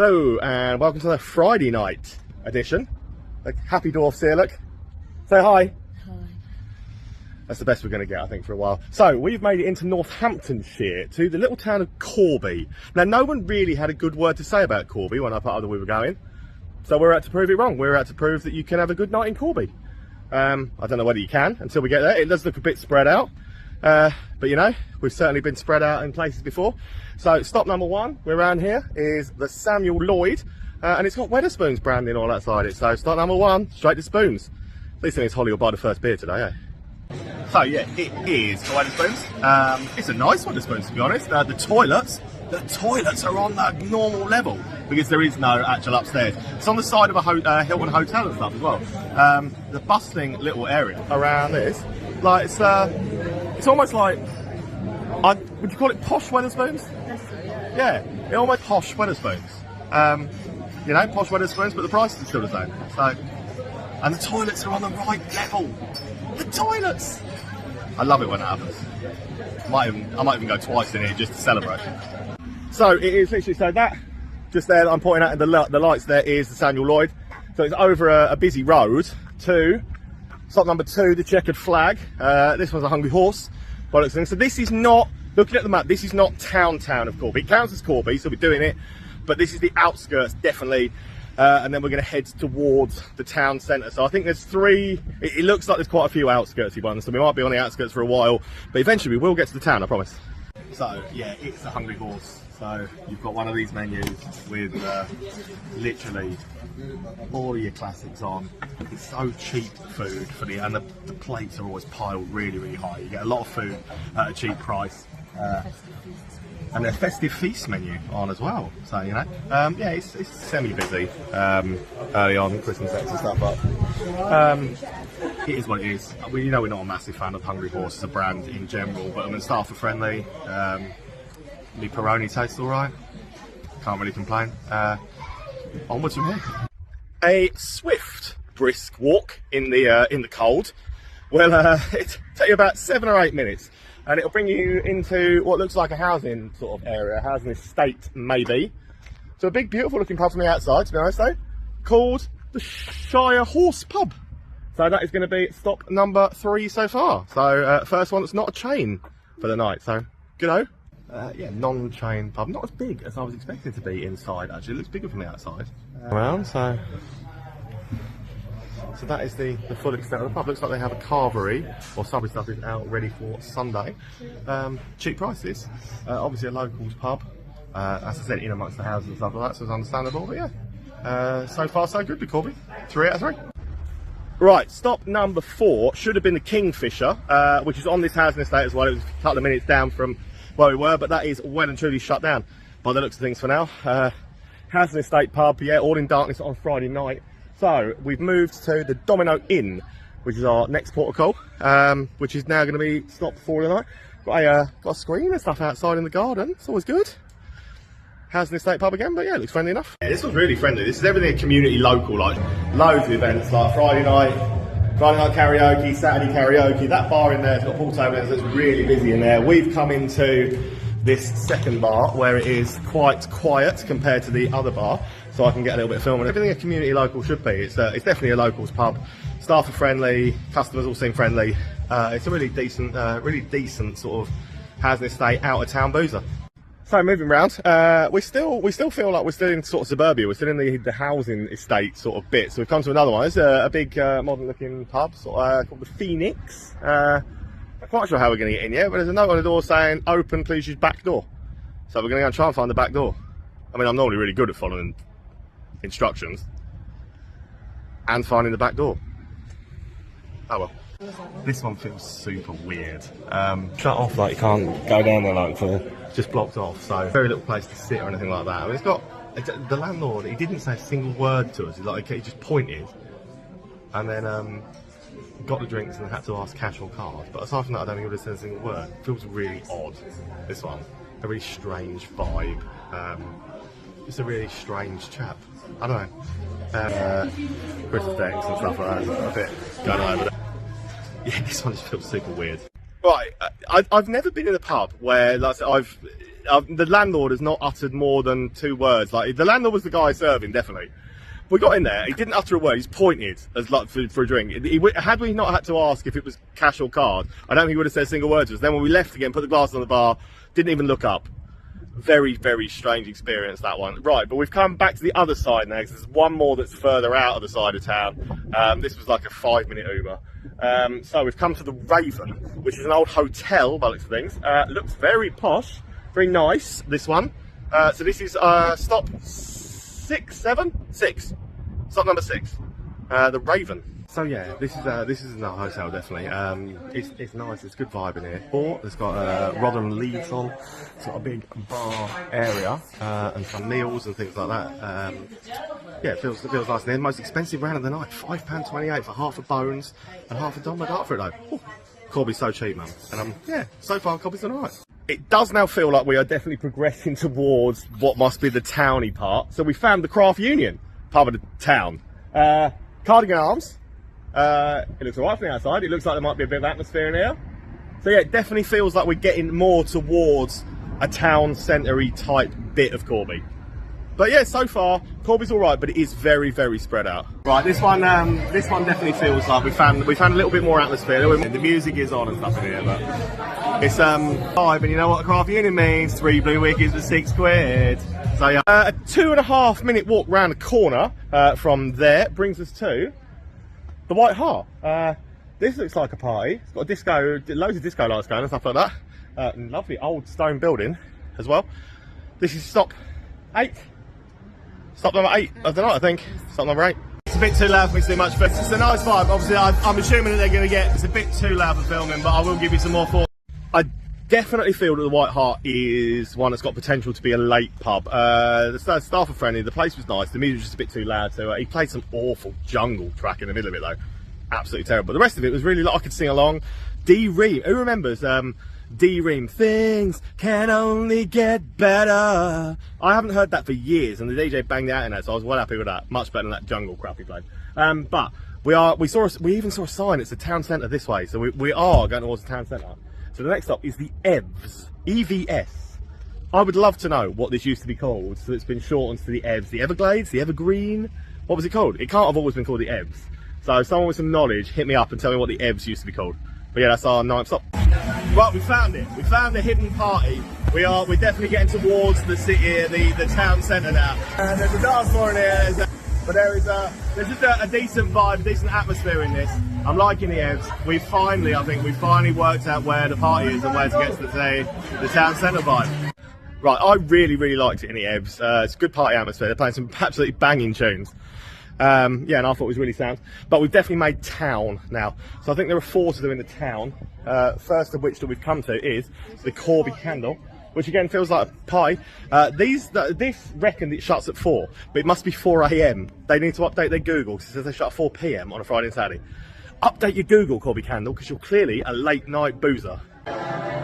Hello and welcome to the Friday night edition. Like, happy dwarfs here, look. Say hi. Hi. That's the best we're going to get, I think, for a while. So, we've made it into Northamptonshire, to the little town of Corby. Now, no one really had a good word to say about Corby when I thought that we were going. So we're out to prove it wrong. We're out to prove that you can have a good night in Corby. I don't know whether you can until we get there. It does look a bit spread out. But you know, we've certainly been spread out in places before. So stop number one, we're around here, is the Samuel Lloyd. And it's got Wetherspoons branding all outside it. So stop number one, straight to spoons. At least I think it's Holly will buy the first beer today, eh? So yeah, it is the Wetherspoons. It's a nice Wetherspoons, to be honest. The toilets are on the normal level because there is no actual upstairs. It's on the side of a Hilton hotel and stuff as well. The bustling little area around this, like it's almost like, would you call it posh Wetherspoons? Yeah, it almost posh Wetherspoons. You know, posh Wetherspoons, but the price is still the same. So, and the toilets are on the right level. The toilets. I love it when it happens. I might even go twice in here just to celebrate. So it is literally, so that just there that I'm pointing out in the lights there is the Samuel Lloyd. So it's over a busy road to stop number 2, the Chequered Flag. This one's a Hungry Horse. So this is not, looking at the map, this is not town of Corby. It counts as Corby, so we're doing it, but this is the outskirts, definitely. And then we're going to head towards the town centre. So I think there's 3, it looks like there's quite a few outskirtsy ones, so we might be on the outskirts for a while, but eventually we will get to the town, I promise. So yeah, it's a Hungry Horse. So you've got one of these menus with literally all of your classics on. It's so cheap food for and the plates are always piled really high. You get a lot of food at a cheap price. And their festive feast menu on as well. So you know, yeah, it's semi-busy early on, Christmas and stuff. But it is what it is. You know, we're not a massive fan of Hungry Horse as a brand in general, but I mean, staff are friendly. The Peroni tastes all right. Can't really complain. Onwards from here. A swift, brisk walk in the cold. Well, it'll take you about 7 or 8 minutes. And it'll bring you into what looks like a housing sort of area, housing estate maybe. So a big beautiful looking pub from the outside, to be honest though, called the Shire Horse pub. So that is going to be stop number 3 so far. So first one that's not a chain for the night, so good-o. Yeah, non-chain pub, not as big as I was expecting it to be inside actually, it looks bigger from the outside. Around, so that is the full extent of the pub. Looks like they have a carvery, or some of the stuff is out ready for Sunday. Cheap prices. Obviously a locals pub. As I said, in amongst the houses and stuff like that, so it's understandable. But yeah, so far so good with Corby. 3 out of 3. Right, stop number 4 should have been the Kingfisher, which is on this housing estate as well. It was a couple of minutes down from where we were, but that is well and truly shut down by the looks of things for now. Housing estate pub, yeah, all in darkness on Friday night. So we've moved to the Domino Inn, which is our next port of call, which is now going to be stop 4 of the night. Got a screen and stuff outside in the garden. It's always good. Housing estate pub again, but yeah, it looks friendly enough. Yeah, this was really friendly. This is everything community local, like loads of events, like Friday night karaoke, Saturday karaoke. That bar in there's got a pool table in there, so it's really busy in there. We've come into this second bar where it is quite quiet compared to the other bar, so I can get a little bit of film. And everything a community local should be. It's definitely a locals pub. Staff are friendly, customers all seem friendly. It's a really decent sort of housing estate, out of town boozer. So moving round, we still feel like we're still in sort of suburbia. We're still in the housing estate sort of bit. So we've come to another one. It's a big modern looking pub called the Phoenix. Not quite sure how we're going to get in yet, but there's a note on the door saying open, please use back door. So we're going to go and try and find the back door. I mean, I'm normally really good at following instructions and finding the back door. Oh well. This one feels super weird. Shut off, like you can't go down there, like for just blocked off. So very little place to sit or anything like that. I mean, it's got the landlord. He didn't say a single word to us. He just pointed, and then got the drinks and had to ask cash or card. But aside from that, I don't think he would have said a single word. It feels really odd. This one, a really strange vibe. Just a really strange chap. I don't know. British decks and stuff like that. A bit going over there. Yeah, this one just feels super weird. Right, I've never been in a pub where, like, the landlord has not uttered more than 2 words. Like, the landlord was the guy serving, definitely. We got in there, he didn't utter a word, he's pointed as like for a drink. Had we not had to ask if it was cash or card, I don't think he would have said a single word to us. Then when we left again, put the glasses on the bar, didn't even look up. Very, very strange experience, that one. Right, but we've come back to the other side now, because there's one more that's further out of the side of town. This was like a 5-minute Uber. So we've come to the Raven, which is an old hotel by the looks of things. Looks very posh, very nice, this one. So this is stop 6. Stop number 6. The Raven. So yeah, this is another hotel, definitely. It's nice, it's good vibe in here. Or it's got Rotherham Leeds on. It's got a big bar area and some meals and things like that. Yeah, it feels nice. And the most expensive round of the night, £5.28 for half a bones and half a Dom for it though. Ooh, Corby's so cheap, man. And yeah, so far Corby's done alright. It does now feel like we are definitely progressing towards what must be the towny part. So we found the Craft Union part of the town. Cardigan Arms. It looks alright from the outside. It looks like there might be a bit of atmosphere in here. So yeah, it definitely feels like we're getting more towards a town centre-y type bit of Corby. But yeah, so far Corby's alright, but it is very, very spread out. Right, this one definitely feels like we found a little bit more atmosphere. The music is on and stuff in here, but it's vibe, and you know what a Craft Union means? 3 blue wikis for £6. So yeah, a 2.5 minute walk round the corner from there brings us to the White Hart. This looks like a party. It's got a disco, loads of disco lights going and stuff like that. Lovely old stone building as well. This is stop 8. Stop number 8 of the night, I think. Stop number 8. It's a bit too loud for me to do much, but it's a nice vibe. Obviously, I'm assuming that they're going to get, it's a bit too loud for filming, but I will give you some more thoughts. I definitely feel that the White Hart is one that's got potential to be a late pub. The staff are friendly, the place was nice, the music was just a bit too loud, so he played some awful jungle track in the middle of it though. Absolutely terrible. The rest of it was really, like, I could sing along. D-Ream, who remembers D-Ream, things can only get better. I haven't heard that for years, and the DJ banged it out in that, so I was well happy with that. Much better than that jungle crap he played. But we even saw a sign, it's the town centre this way, so we are going towards the town centre. So the next stop is the EVS, E-V-S. I would love to know what this used to be called, so it's been shortened to the EVS. The Everglades, the Evergreen, what was it called? It can't have always been called the EVS. So someone with some knowledge, hit me up and tell me what the EVS used to be called. But yeah, that's our 9th stop. Right, we found it. We found the hidden party. We're definitely getting towards the city, the town centre now. And there's a dance floor in here, but there's just a decent vibe, decent atmosphere in this. I'm liking the EVS. I think we've finally worked out where the party is and where to get to the town centre vibe. Right, I really, really liked it in the EVS. It's a good party atmosphere. They're playing some absolutely banging tunes. Yeah, and I thought it was really sound. But we've definitely made town now. So I think there are 4 to do in the town. First of which that we've come to is the Corby Candle, which again feels like a pie. This reckoned it shuts at 4, but it must be 4 AM. They need to update their Google, because it says they shut at 4 PM on a Friday and Saturday. Update your Google, Corby Candle, because you're clearly a late night boozer.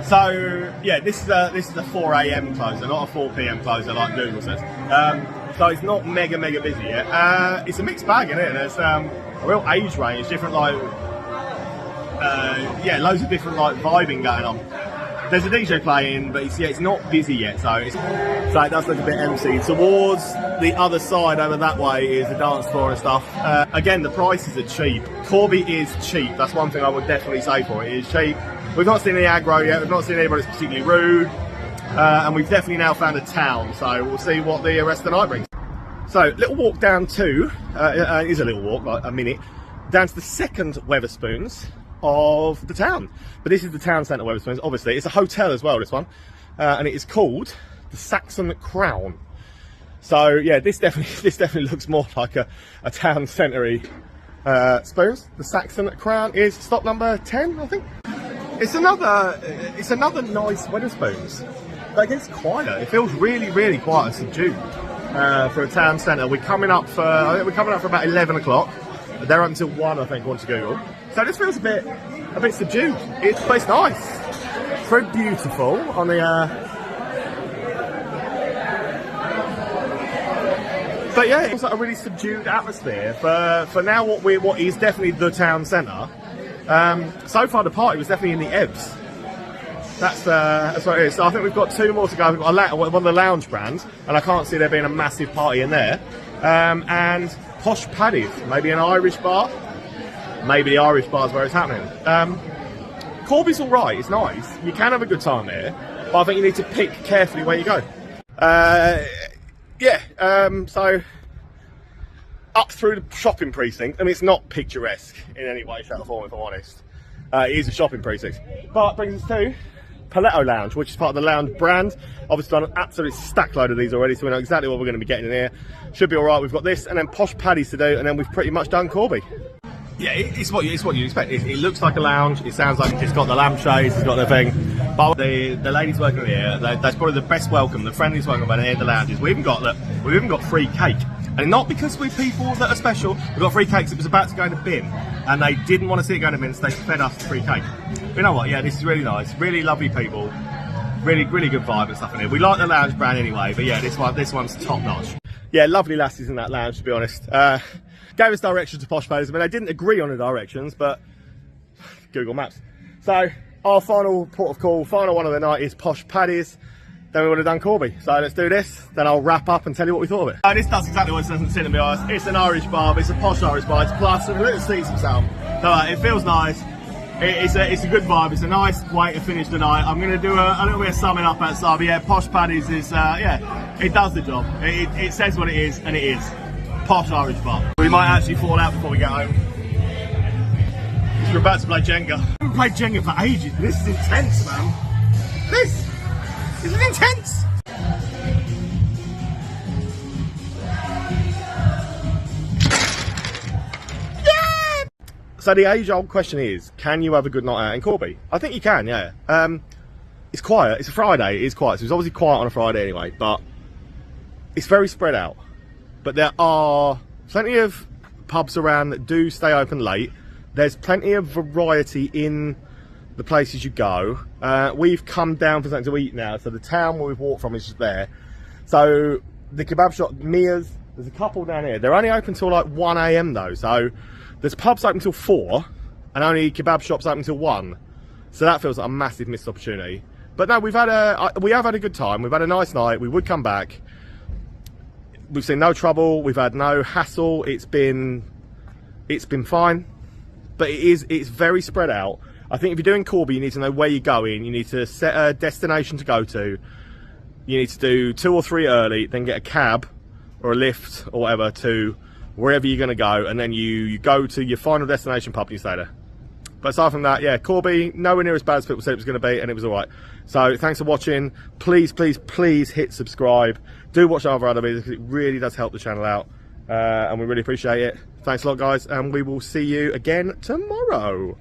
So yeah, this is a 4 AM closer, not a 4 PM closer like Google says. So it's not mega busy yet. It's a mixed bag, isn't it? There's a real age range, different like yeah, loads of different like vibing going on. There's a DJ playing, but it's not busy yet, so it does look a bit empty. Towards the other side over that way is the dance floor and stuff. Again, the prices are cheap. Corby is cheap. That's one thing I would definitely say for it. It is cheap. We've not seen any aggro yet. We've not seen anybody that's particularly rude. And we've definitely now found a town, so we'll see what the rest of the night brings. So, little walk down to, it is a little walk, like a minute, down to the second Wetherspoons of the town. But this is the town centre Wetherspoons, obviously. It's a hotel as well, this one. And it is called the Saxon Crown. So, yeah, this definitely looks more like a town centre-y spoons. The Saxon Crown is stop number 10, I think. It's another nice Wetherspoons. But it gets quieter. It feels really, really quiet and subdued for a town centre. We're coming up for about 11 o'clock. They're up until 1, I think, according to Google. So this feels a bit subdued. It's nice. It's very beautiful on the. But yeah, it's like a really subdued atmosphere for now. What is definitely the town centre. So far, the party was definitely in the EVS. That's what it is. So I think we've got 2 more to go. We've got one of the lounge brands, and I can't see there being a massive party in there. And Posh Paddy's, maybe an Irish bar. Maybe the Irish bar's where it's happening. Corby's all right. It's nice. You can have a good time there, but I think you need to pick carefully where you go. So up through the shopping precinct. I mean, it's not picturesque in any way, shape or form, if I'm honest. It is a shopping precinct. But it brings us to Paletto Lounge, which is part of the Lounge brand. Obviously done an absolute stack load of these already, so we know exactly what we're going to be getting in here. Should be all right. We've got this, and then Posh Paddy's to do, and then we've pretty much done Corby. Yeah, it's what you expect. It looks like a lounge. It sounds like it's got the lampshades, it's got the thing. But the ladies working here, that's probably the best welcome, the friendliest welcome about any of the lounges. We've even got free cake, and not because we're people that are special. We've got free cakes. It was about to go in the bin, and they didn't want to see it go in the bin, so they fed us free cake. But you know what? Yeah, this is really nice. Really lovely people. Really good vibe and stuff in here. We like the lounge brand anyway, but yeah, this one's top notch. Yeah, lovely lassies in that lounge, to be honest. Gave us directions to Posh Paddy's. I mean, they didn't agree on the directions, but Google Maps. So our final port of call, final one of the night is Posh Paddy's. Then we would have done Corby. So let's do this. Then I'll wrap up and tell you what we thought of it. This does exactly what it says in the tin, to be honest. It's an Irish bar, but it's a posh Irish bar. It's plus with a little seats and sound. So it feels nice. It's a good vibe. It's a nice way to finish the night. I'm going to do a little bit of summing up outside. But yeah, Posh Paddy's is, it does the job. It says what it is, and it is. Posh Irish bar. We might actually fall out before we get home. We're about to play Jenga. I haven't played Jenga for ages. This is intense, man. This is intense. Yeah! So the age-old question is, can you have a good night out in Corby? I think you can, yeah. It's quiet. It's a Friday. It is quiet. So it's obviously quiet on a Friday anyway, but it's very spread out. But there are plenty of pubs around that do stay open late. There's plenty of variety in the places you go. We've come down for something to eat now, so the town where we've walked from is just there. So the kebab shop, Mia's, there's a couple down here. They're only open till like 1 AM though, so there's pubs open till 4 and only kebab shops open till 1. So that feels like a massive missed opportunity. But no, we have had a good time. We've had a nice night. We would come back. We've seen no trouble. We've had no hassle. It's been fine, but it's very spread out. I think if you're doing Corby, you need to know where you're going. You need to set a destination to go to. You need to do 2 or 3 early, then get a cab or a lift or whatever to wherever you're going to go, and then you go to your final destination pub and you stay there. But aside from that, yeah, Corby, nowhere near as bad as people said it was going to be, and it was all right. So thanks for watching. Please hit subscribe. Do watch our other videos because it really does help the channel out, and we really appreciate it. Thanks a lot, guys, and we will see you again tomorrow.